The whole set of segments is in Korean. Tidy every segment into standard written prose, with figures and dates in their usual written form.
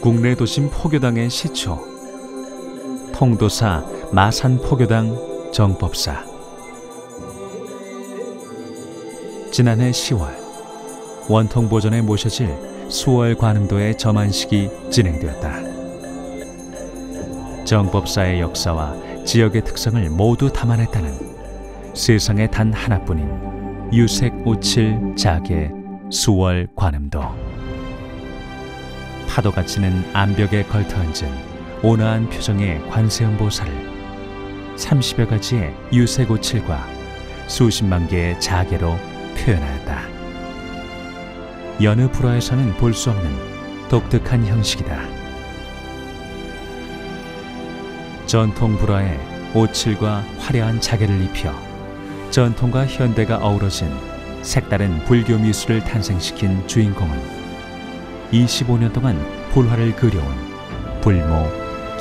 국내 도심 포교당의 시초, 통도사 마산 포교당 정법사. 지난해 10월 원통 보전에 모셔질 수월 관음도의 점안식이 진행되었다. 정법사의 역사와 지역의 특성을 모두 담아냈다는 세상에 단 하나뿐인 유색오칠 자계 수월 관음도. 파도가 치는 암벽에 걸터앉은 온화한 표정의 관세음보살을 30여 가지의 유색오칠과 수십만 개의 자계로 표현하였다. 여느 불화에서는 볼 수 없는 독특한 형식이다. 전통 불화에 오칠과 화려한 자계를 입혀 전통과 현대가 어우러진 색다른 불교 미술을 탄생시킨 주인공은 25년 동안 불화를 그려온 불모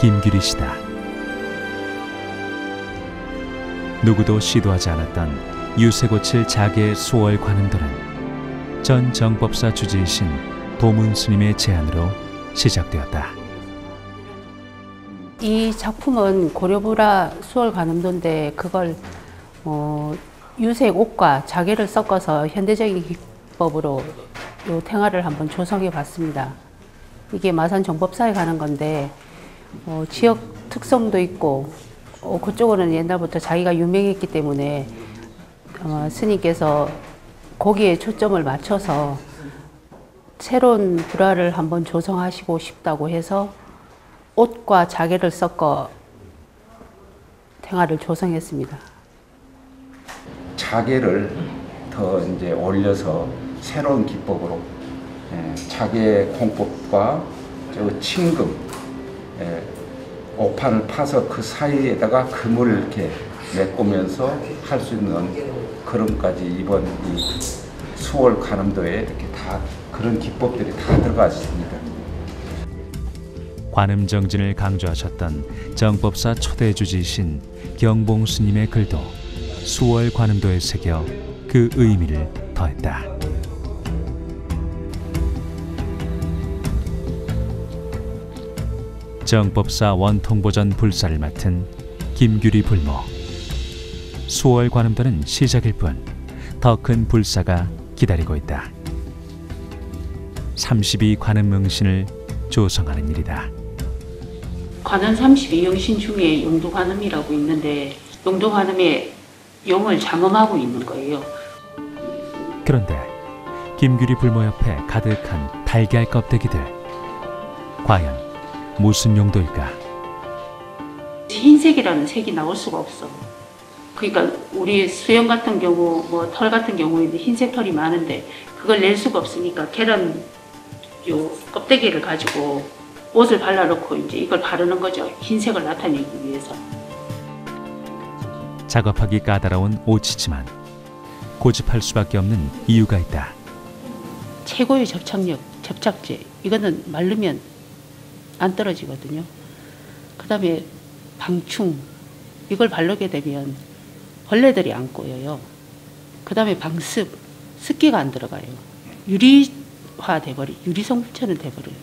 김규리시다. 누구도 시도하지 않았던 유색오칠 자계 수월 관음도는 전 정법사 주지이신 도문 스님의 제안으로 시작되었다. 이 작품은 고려불화 수월 관음도인데 그걸 유색 옷과 자계를 섞어서 현대적인 기법으로 요 탱화를 한번 조성해 봤습니다. 이게 마산 정법사에 가는 건데 지역 특성도 있고 그쪽은 옛날부터 자기가 유명했기 때문에 스님께서 거기에 초점을 맞춰서 새로운 불화를 한번 조성하시고 싶다고 해서 옷과 자계를 섞어 탱화를 조성했습니다. 자계를 더 이제 올려서 새로운 기법으로 자계 콩법과 칭금, 오판을 파서 그 사이에다가 금을 이렇게 메꾸면서 할 수 있는 그런까지 이번 이 수월 관음도에 이렇게 다 그런 기법들이 다 들어가 있습니다. 관음 정진을 강조하셨던 정법사 초대 주지이신 경봉 스님의 글도 수월 관음도에 새겨 그 의미를 더했다. 정법사 원통보전 불사를 맡은 김규리 불모. 수월 관음도는 시작일 뿐 더 큰 불사가 기다리고 있다. 32 관음응신을 조성하는 일이다. 관음 32영신 중에 용두관음이라고 있는데 용두관음의 용을 장엄하고 있는 거예요. 그런데 김규리 불모 옆에 가득한 달걀 껍데기들, 과연 무슨 용도일까? 흰색이라는 색이 나올 수가 없어. 그러니까 우리 수영 같은 경우, 뭐 털 같은 경우에는 흰색 털이 많은데 그걸 낼 수가 없으니까 계란 요 껍데기를 가지고 옷을 발라놓고 이제 이걸 바르는 거죠. 흰색을 나타내기 위해서. 작업하기 까다로운 오치지만 고집할 수밖에 없는 이유가 있다. 최고의 접착력, 접착제. 이거는 마르면 안 떨어지거든요. 그 다음에 방충. 이걸 바르게 되면 벌레들이 안 꼬여요. 그 다음에 방습. 습기가 안 들어가요. 유리화 돼버려. 유리 성분처럼 돼버려요.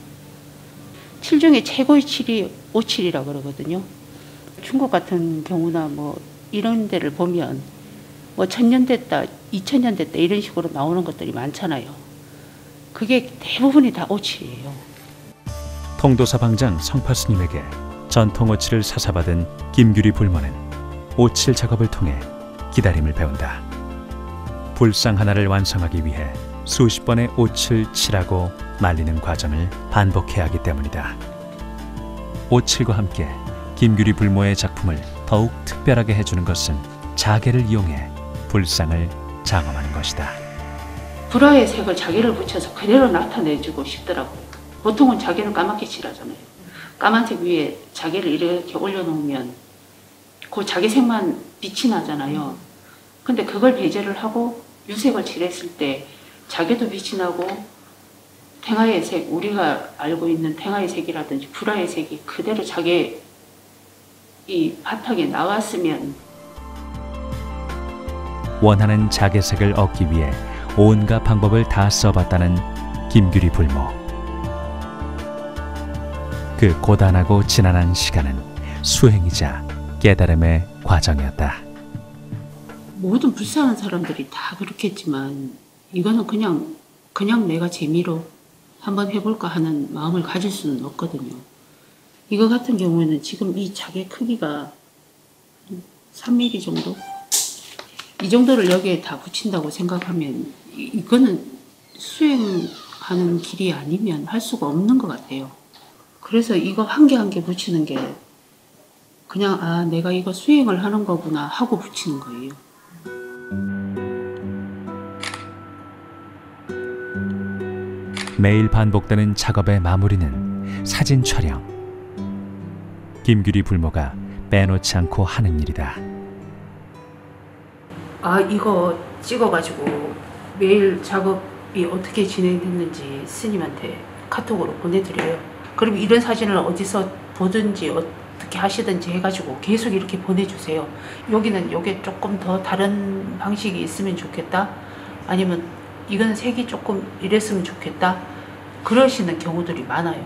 칠 중에 최고의 칠이 오칠이라고 그러거든요. 중국 같은 경우나 뭐 이런 데를 보면 뭐 1000년 됐다, 2000년 됐다 이런 식으로 나오는 것들이 많잖아요. 그게 대부분이 다 오칠이에요. 통도사 방장 성파스님에게 전통 오칠을 사사받은 김규리 불모는 오칠 작업을 통해 기다림을 배운다. 불상 하나를 완성하기 위해 수십 번의 옷을 칠하고 말리는 과정을 반복해야 하기 때문이다. 오칠과 함께 김규리 불모의 작품을 더욱 특별하게 해주는 것은 자계를 이용해 불상을 장엄하는 것이다. 불화의 색을 자계를 붙여서 그대로 나타내주고 싶더라고요. 보통은 자계를 까맣게 칠하잖아요. 까만색 위에 자계를 이렇게 올려놓으면 그 자계색만 빛이 나잖아요. 근데 그걸 배제를 하고 유색을 칠했을 때 자계도 빛이 나고 탱화의 색, 우리가 알고 있는 탱화의 색이라든지 불화의 색이 그대로 자계 이 바탕에 나왔으면 원하는 자계색을 얻기 위해 온갖 방법을 다 써봤다는 김규리 불모. 그 고단하고 지난한 시간은 수행이자 깨달음의 과정이었다. 모든 불쌍한 사람들이 다 그렇겠지만 이거는 그냥 내가 재미로 한번 해볼까 하는 마음을 가질 수는 없거든요. 이거 같은 경우에는 지금 이 자개 크기가 3mm 정도? 이 정도를 여기에 다 붙인다고 생각하면 이거는 수행하는 길이 아니면 할 수가 없는 것 같아요. 그래서 이거 한 개 한 개 붙이는 게 그냥 내가 이거 수행을 하는 거구나 하고 붙이는 거예요. 매일 반복되는 작업의 마무리는 사진 촬영. 김규리 불모가 빼놓지 않고 하는 일이다. 이거 찍어가지고 매일 작업이 어떻게 진행됐는지 스님한테 카톡으로 보내드려요. 그럼 이런 사진을 어디서 보든지 어떻게 하시든지 해가지고 계속 이렇게 보내주세요. 여기는 이게 조금 더 다른 방식이 있으면 좋겠다. 아니면 이건 색이 조금 이랬으면 좋겠다. 그러시는 경우들이 많아요.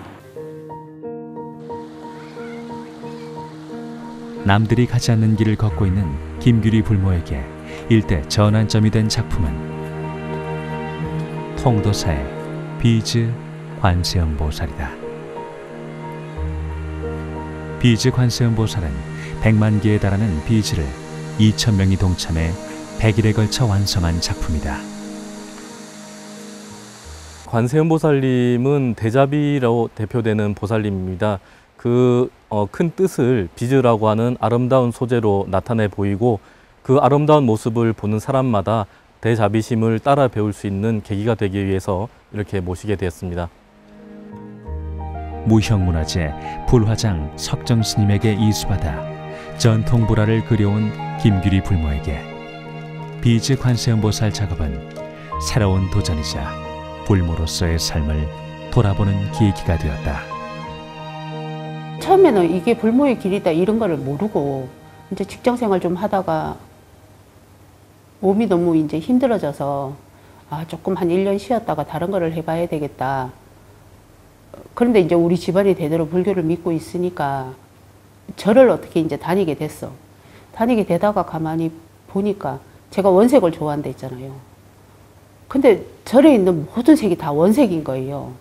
남들이 가지 않는 길을 걷고 있는 김규리 불모에게 일대 전환점이 된 작품은 통도사의 비즈 관세음보살이다. 비즈 관세음보살은 100만 개에 달하는 비즈를 2,000명이 동참해 100일에 걸쳐 완성한 작품이다. 관세음보살님은 대자비로 대표되는 보살님입니다. 그 큰 뜻을 비즈라고 하는 아름다운 소재로 나타내 보이고 그 아름다운 모습을 보는 사람마다 대자비심을 따라 배울 수 있는 계기가 되기 위해서 이렇게 모시게 되었습니다. 무형문화재 불화장 석정 스님에게 이수받아 전통 불화를 그려온 김규리 불모에게 비즈 관세음보살 작업은 새로운 도전이자 불모로서의 삶을 돌아보는 계기가 되었다. 처음에는 이게 불모의 길이다 이런 거를 모르고 이제 직장생활 좀 하다가 몸이 너무 이제 힘들어져서 조금 한 1년 쉬었다가 다른 거를 해봐야 되겠다. 그런데 이제 우리 집안이 대대로 불교를 믿고 있으니까 절을 어떻게 이제 다니게 됐어. 다니게 되다가 가만히 보니까 제가 원색을 좋아한다 했잖아요. 근데 절에 있는 모든 색이 다 원색인 거예요.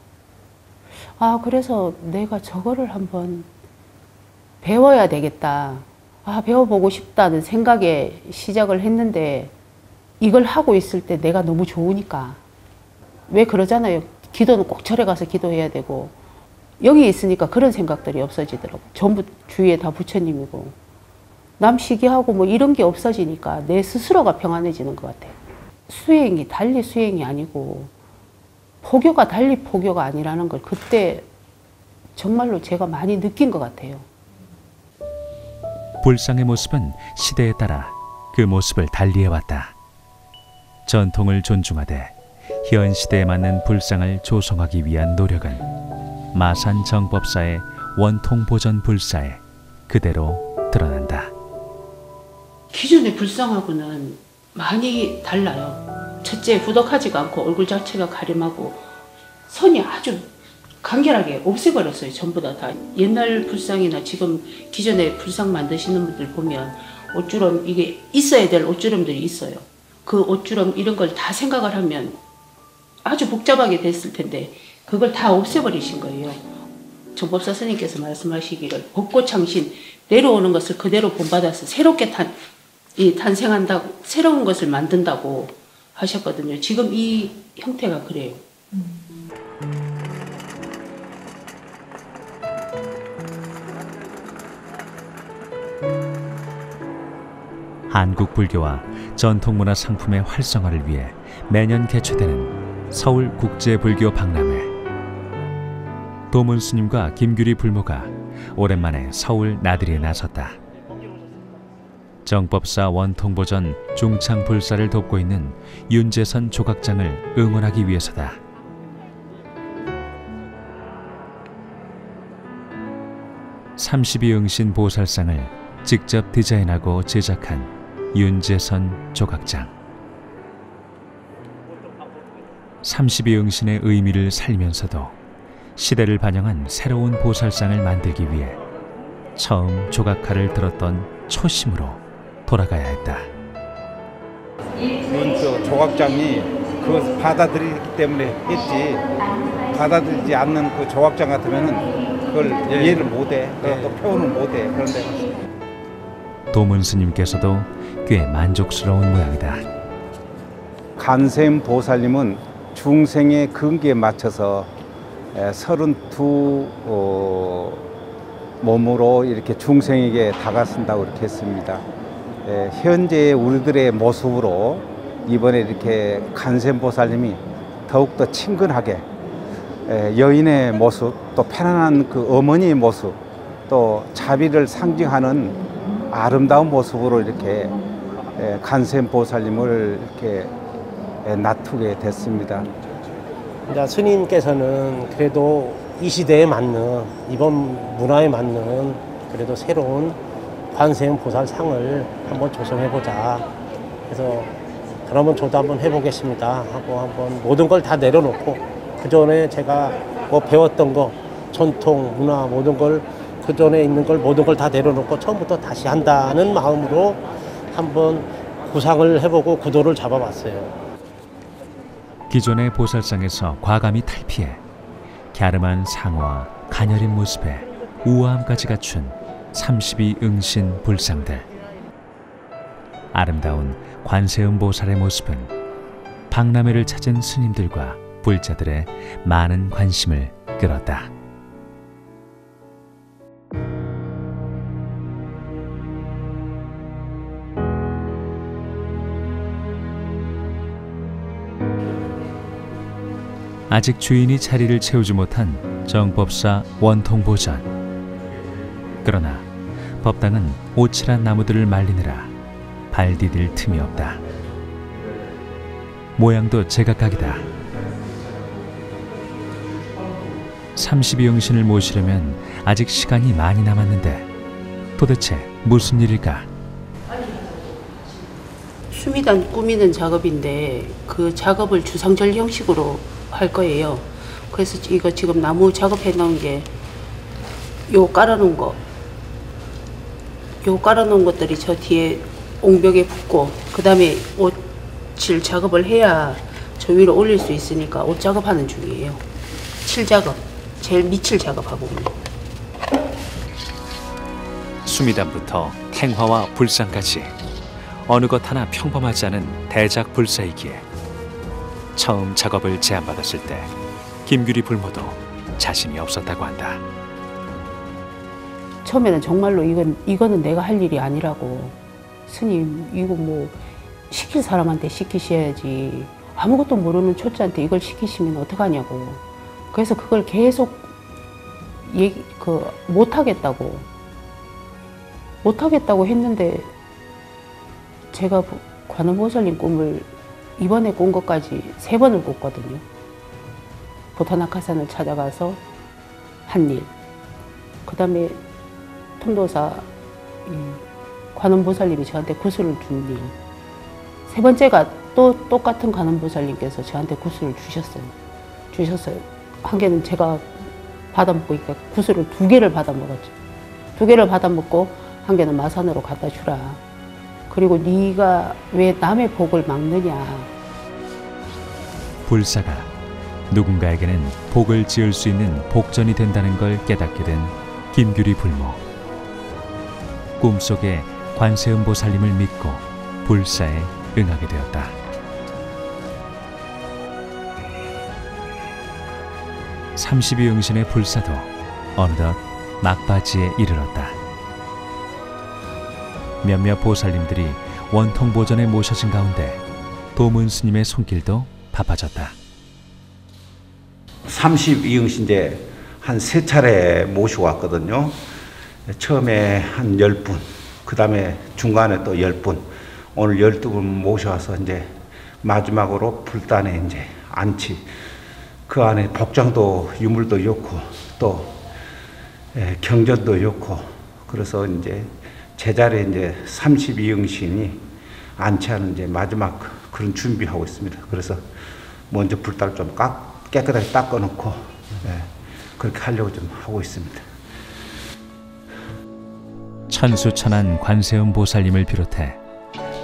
그래서 내가 저거를 한번 배워야 되겠다. 배워보고 싶다는 생각에 시작을 했는데 이걸 하고 있을 때 내가 너무 좋으니까. 왜 그러잖아요. 기도는 꼭 절에 가서 기도해야 되고 여기 있으니까 그런 생각들이 없어지더라고. 전부 주위에 다 부처님이고 남 시기하고 뭐 이런 게 없어지니까 내 스스로가 평안해지는 것 같아요. 수행이 달리 수행이 아니고 포교가 달리 포교가 아니라는 걸 그때 정말로 제가 많이 느낀 것 같아요. 불상의 모습은 시대에 따라 그 모습을 달리해왔다. 전통을 존중하되 현 시대에 맞는 불상을 조성하기 위한 노력은 마산 정법사의 원통 보전 불사에 그대로 드러난다. 기존의 불상하고는 많이 달라요. 첫째, 후덕하지가 않고 얼굴 자체가 가림하고 선이 아주 간결하게 없애버렸어요. 전부 다 옛날 불상이나 지금 기존에 불상 만드시는 분들 보면 옷주름, 이게 있어야 될 옷주름들이 있어요. 그 옷주름 이런 걸 다 생각을 하면 아주 복잡하게 됐을 텐데 그걸 다 없애버리신 거예요. 정법사 스님께서 말씀하시기를 법고창신, 내려오는 것을 그대로 본받아서 새롭게 탄생한다고, 새로운 것을 만든다고 하셨거든요. 지금 이 형태가 그래요. 한국 불교와 전통문화 상품의 활성화를 위해 매년 개최되는 서울국제불교 박람회. 도문스님과 김규리 불모가 오랜만에 서울 나들이에 나섰다. 정법사 원통보전 중창불사를 돕고 있는 윤재선 조각장을 응원하기 위해서다. 삼십이응신 보살상을 직접 디자인하고 제작한 윤재선 조각장. 삼십이응신의 의미를 살면서도 시대를 반영한 새로운 보살상을 만들기 위해 처음 조각칼을 들었던 초심으로 돌아가야 했다. 이건 조각장이 그것을 받아들이기 때문에 했지, 받아들이지 않는 그 조각장 같으면은 그걸 이해를 못해, 또 표현을 못해. 그런데 도문 스님께서도 꽤 만족스러운 모양이다. 간세음 보살님은 중생의 근기에 맞춰서 32 몸으로 이렇게 중생에게 다가선다고 이렇게 했습니다. 현재 우리들의 모습으로 이번에 이렇게 간세음 보살님이 더욱더 친근하게 여인의 모습, 또 편안한 그 어머니의 모습, 또 자비를 상징하는 아름다운 모습으로 이렇게 간세음 보살님을 이렇게 놔두게 됐습니다. 이제 스님께서는 그래도 이 시대에 맞는, 이번 문화에 맞는 그래도 새로운 관세음 보살상을 한번 조성해보자. 그래서 그러면 저도 한번 해보겠습니다 하고 한번 모든 걸 다 내려놓고, 그 전에 제가 뭐 배웠던 거, 전통, 문화 모든 걸, 그 전에 있는 걸 모든 걸 다 내려놓고 처음부터 다시 한다는 마음으로 한번 구상을 해보고 구도를 잡아봤어요. 기존의 보살상에서 과감히 탈피해 갸름한 상어와 가녀린 모습에 우아함까지 갖춘 32응신 불상들. 아름다운 관세음 보살의 모습은 박람회를 찾은 스님들과 불자들의 많은 관심을 끌었다. 아직 주인이 자리를 채우지 못한 정법사 원통보전. 그러나 법당은 오칠한 나무들을 말리느라 발 디딜 틈이 없다. 모양도 제각각이다. 32영신을 모시려면 아직 시간이 많이 남았는데 도대체 무슨 일일까? 수미단 꾸미는 작업인데 그 작업을 주상절 형식으로 할 거예요. 그래서 이거 지금 나무 작업해 놓은 게 요 깔아놓은 거, 요 깔아놓은 것들이 저 뒤에 옹벽에 붙고, 그 다음에 옷칠 작업을 해야 저 위로 올릴 수 있으니까 옷 작업하는 중이에요. 칠 작업, 제일 밑칠 작업하고 있는. 수미단부터 탱화와 불상까지 어느 것 하나 평범하지 않은 대작 불사이기에 처음 작업을 제안받았을 때 김규리 불모도 자신이 없었다고 한다. 처음에는 정말로 이거는 내가 할 일이 아니라고, 스님 이거 뭐 시킬 사람한테 시키셔야지, 아무것도 모르는 초짜한테 이걸 시키시면 어떡하냐고. 그래서 그걸 계속 못하겠다고 했는데, 제가 관음보살님 꿈을 이번에 꾼 것까지 3번을 꿨거든요. 보타나카산을 찾아가서 한 일, 그 다음에 통도사 관음보살님이 저한테 구슬을 준 일, 3번째가 또 똑같은 관음보살님께서 저한테 구슬을 주셨어요. 한 개는 제가 받아먹으니까 구슬을 2개를 받아먹었죠. 2개를 받아먹고 한 개는 마산으로 갖다 주라. 그리고 네가 왜 남의 복을 막느냐. 불사가 누군가에게는 복을 지을 수 있는 복전이 된다는 걸 깨닫게 된 김규리 불모. 꿈속에 관세음 보살님을 믿고 불사에 응하게 되었다. 삼십이응신의 불사도 어느덧 막바지에 이르렀다. 몇몇 보살님들이 원통보전에 모셔진 가운데 도문 스님의 손길도 바빠졌다. 32응신제 한 3차례 모시고 왔거든요. 처음에 한 10분, 그 다음에 중간에 또 10분, 오늘 12분 모셔와서 이제 마지막으로 불단에 이제 안치, 그 안에 복장도 유물도 좋고 또 경전도 좋고, 그래서 이제 제자리에 이제 32응신이 안치하는 이제 마지막 그런 준비하고 있습니다. 그래서 먼저 불단을 좀 깨끗하게 닦아놓고 그렇게 하려고 좀 하고 있습니다. 천수천안 관세음 보살님을 비롯해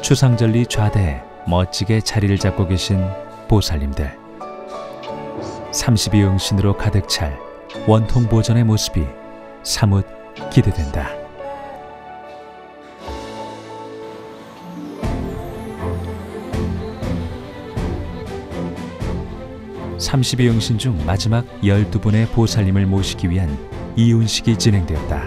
추상절리 좌대에 멋지게 자리를 잡고 계신 보살님들. 32응신으로 가득 찰 원통보전의 모습이 사뭇 기대된다. (32응신) 중 마지막 12분의 보살님을 모시기 위한 이운식이 진행되었다.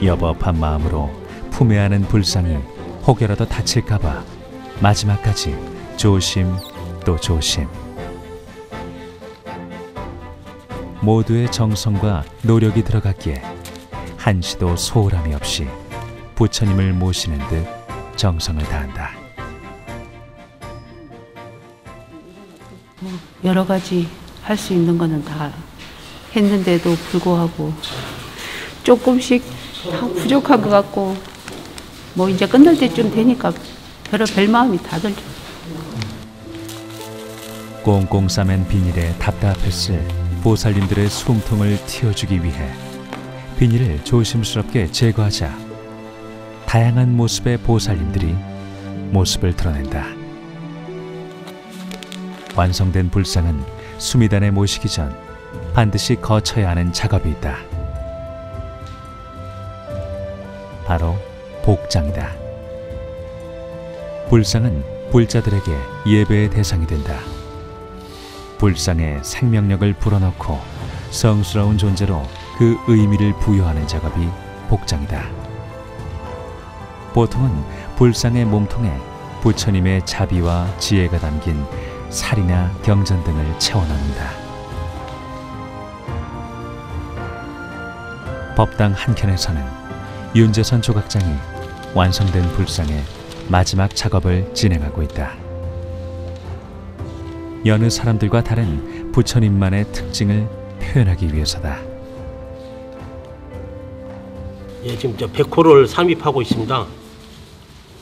여법한 마음으로 품에 안은 불상이 혹여라도 다칠까봐 마지막까지 조심 또 조심. 모두의 정성과 노력이 들어갔기에 한시도 소홀함이 없이 부처님을 모시는 듯 정성을 다한다. 여러 가지 할 수 있는 거는 다 했는데도 불구하고 조금씩 다 부족한 것 같고, 뭐 이제 끝날 때쯤 되니까 별 마음이 다 들죠. 꽁꽁 싸맨 비닐에 답답했을 보살님들의 숨통을 틔워주기 위해 비닐을 조심스럽게 제거하자 다양한 모습의 보살님들이 모습을 드러낸다. 완성된 불상은 수미단에 모시기 전 반드시 거쳐야 하는 작업이 있다. 바로 복장이다. 불상은 불자들에게 예배의 대상이 된다. 불상에 생명력을 불어넣고 성스러운 존재로 그 의미를 부여하는 작업이 복장이다. 보통은 불상의 몸통에 부처님의 자비와 지혜가 담긴 살이나 경전 등을 채워넣는다. 법당 한켠에서는 윤재선 조각장이 완성된 불상의 마지막 작업을 진행하고 있다. 여느 사람들과 다른 부처님만의 특징을 표현하기 위해서다. 예, 지금 백호를 삽입하고 있습니다.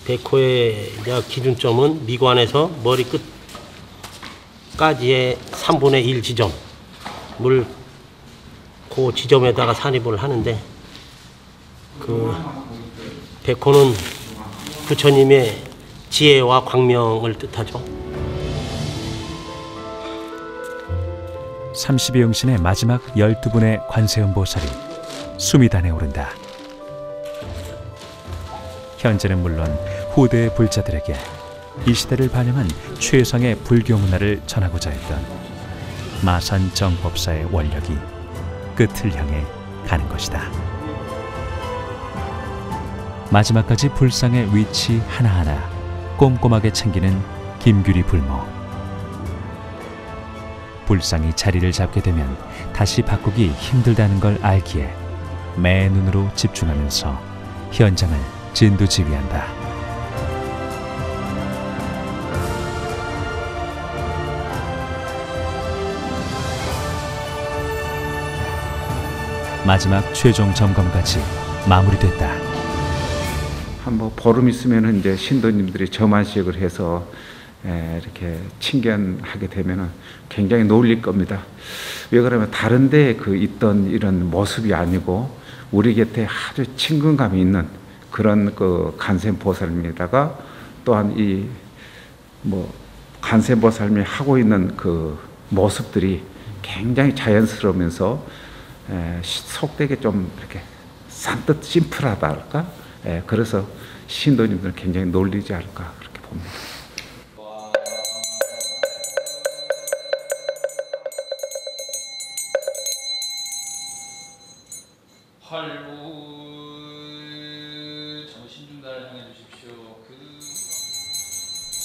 백호의 기준점은 미관에서 머리 끝까지의 3분의 1 지점을 그 지점에다가 산입을 하는데, 그 백호는 부처님의 지혜와 광명을 뜻하죠. 32응신의 마지막 12분의 관세음 보살이 수미단에 오른다. 현재는 물론 후대의 불자들에게 이 시대를 반영한 최상의 불교 문화를 전하고자 했던 마산 정법사의 원력이 끝을 향해 가는 것이다. 마지막까지 불상의 위치 하나하나 꼼꼼하게 챙기는 김규리 불모. 불상이 자리를 잡게 되면 다시 바꾸기 힘들다는 걸 알기에 맨눈으로 집중하면서 현장을 진두지휘한다. 마지막 최종 점검까지 마무리됐다. 한 보름 있으면 이제 신도님들이 점안식을 해서 이렇게 친견하게 되면은 굉장히 놀릴 겁니다. 왜 그러면 다른데 그 있던 이런 모습이 아니고 우리 곁에 아주 친근감이 있는 그런 그 간센보살님에다가 또한 이 뭐 간센보살님이 하고 있는 그 모습들이 굉장히 자연스러우면서 속되게 좀 이렇게 산뜻 심플하다 할까? 그래서 신도님들 굉장히 놀리지 않을까 그렇게 봅니다.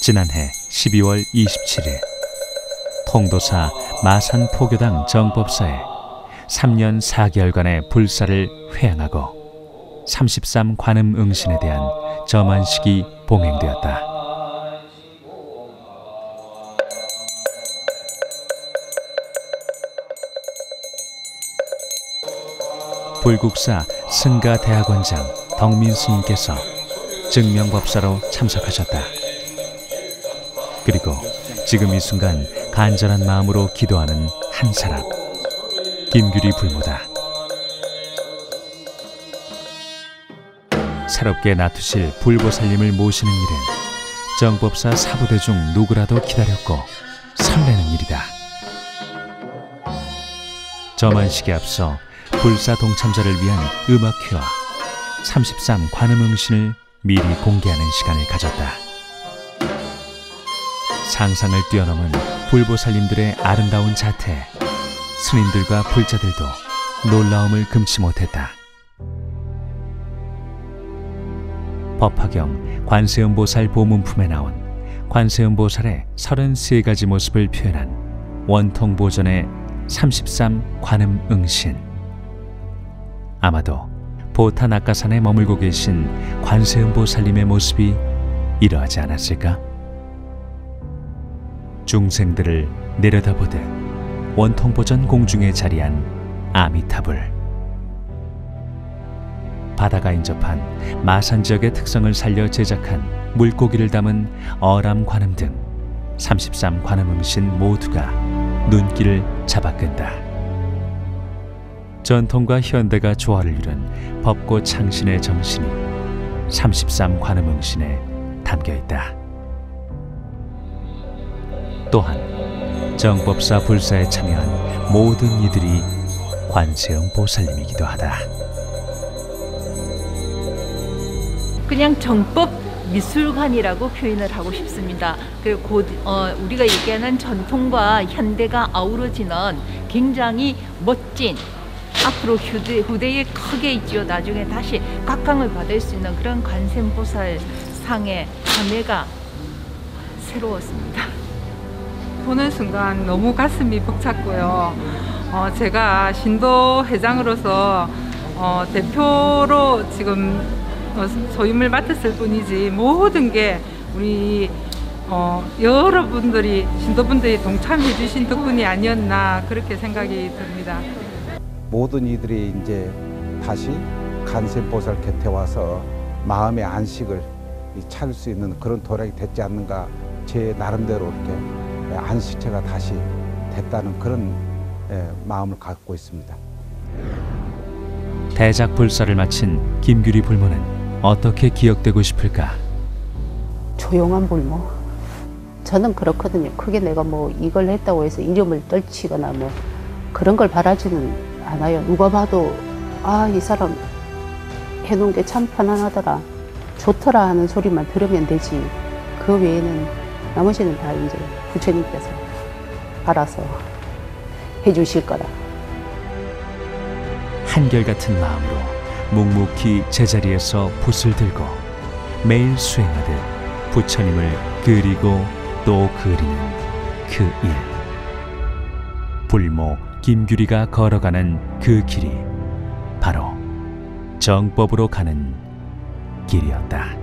지난해 12월 27일 통도사 마산포교당 정법사에 3년 4개월간의 불사를 회양하고 33 관음 응신에 대한 점안식이 봉행되었다. 불국사 승가대학원장 덕민스님께서 증명법사로 참석하셨다. 그리고 지금 이 순간 간절한 마음으로 기도하는 한 사람, 김규리 불모다. 새롭게 낳으실 불보살님을 모시는 일은 정법사 사부대 중 누구라도 기다렸고 설레는 일이다. 저만식에 앞서 불사 동참자를 위한 음악회와 33 관음응신을 미리 공개하는 시간을 가졌다. 상상을 뛰어넘은 불보살님들의 아름다운 자태, 스님들과 불자들도 놀라움을 금치 못했다. 법화경 관세음보살 보문품에 나온 관세음보살의 33가지 모습을 표현한 원통보전의 33 관음응신. 아마도 보타낙가산에 머물고 계신 관세음보살님의 모습이 이러하지 않았을까? 중생들을 내려다보듯 원통보전 공중에 자리한 아미타불. 바다가 인접한 마산 지역의 특성을 살려 제작한 물고기를 담은 어람관음 등 33 관음응신 모두가 눈길을 잡아끈다. 전통과 현대가 조화를 이룬 법고 창신의 정신이 33 관음응신에 담겨있다. 또한 정법사 불사에 참여한 모든 이들이 관세음 보살님이기도 하다. 그냥 정법 미술관이라고 표현을 하고 싶습니다. 그리고 우리가 얘기하는 전통과 현대가 아우러지는 굉장히 멋진, 앞으로 후대에 크게 있지요. 나중에 다시 각광을 받을 수 있는 그런 관세음보살 상의 감회가 새로웠습니다. 보는 순간 너무 가슴이 벅찼고요. 제가 신도 회장으로서 대표로 지금 소임을 맡았을 뿐이지 모든 게 우리 여러분들이 신도분들이 동참해 주신 덕분이 아니었나 그렇게 생각이 듭니다. 모든 이들이 이제 다시 관세음보살 곁에 와서 마음의 안식을 찾을 수 있는 그런 도락이 됐지 않는가. 제 나름대로 이렇게 안식처가 다시 됐다는 그런 마음을 갖고 있습니다. 대작 불사를 마친 김규리 불모는 어떻게 기억되고 싶을까? 조용한 불모. 저는 그렇거든요. 크게 내가 뭐 이걸 했다고 해서 이름을 떨치거나 뭐 그런 걸 바라지는 않아요. 누가 봐도 아, 이 사람 해놓은 게 참 편안하더라, 좋더라 하는 소리만 들으면 되지. 그 외에는 나머지는 다 이제 부처님께서 알아서 해주실 거라. 한결같은 마음으로 묵묵히 제자리에서 붓을 들고 매일 수행하듯 부처님을 그리고 또 그리는 그 일. 불모 김규리가 걸어가는 그 길이 바로 정법으로 가는 길이었다.